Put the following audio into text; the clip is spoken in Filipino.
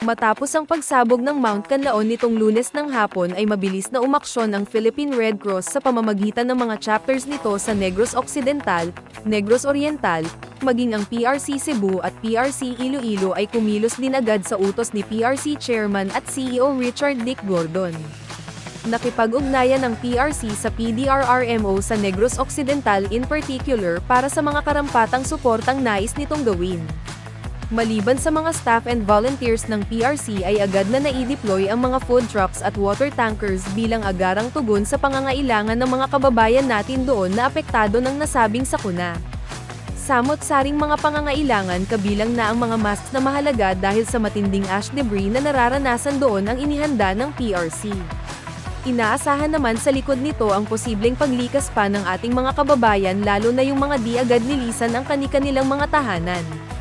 Matapos ang pagsabog ng Mount Canlaon nitong Lunes ng hapon ay mabilis na umaksyon ang Philippine Red Cross sa pamamagitan ng mga chapters nito sa Negros Occidental, Negros Oriental, maging ang PRC Cebu at PRC Iloilo ay kumilos din agad sa utos ni PRC Chairman at CEO Richard Dick Gordon. Nakipag-ugnayan ng PRC sa PDRRMO sa Negros Occidental in particular para sa mga karampatang suportang nais nitong gawin. Maliban sa mga staff and volunteers ng PRC ay agad na nai-deploy ang mga food trucks at water tankers bilang agarang tugon sa pangangailangan ng mga kababayan natin doon na apektado ng nasabing sakuna. Samot-saring mga pangangailangan kabilang na ang mga masks na mahalaga dahil sa matinding ash debris na nararanasan doon ang inihanda ng PRC. Inaasahan naman sa likod nito ang posibleng paglikas pa ng ating mga kababayan lalo na yung mga di agad nilisan ang kani-kanilang mga tahanan.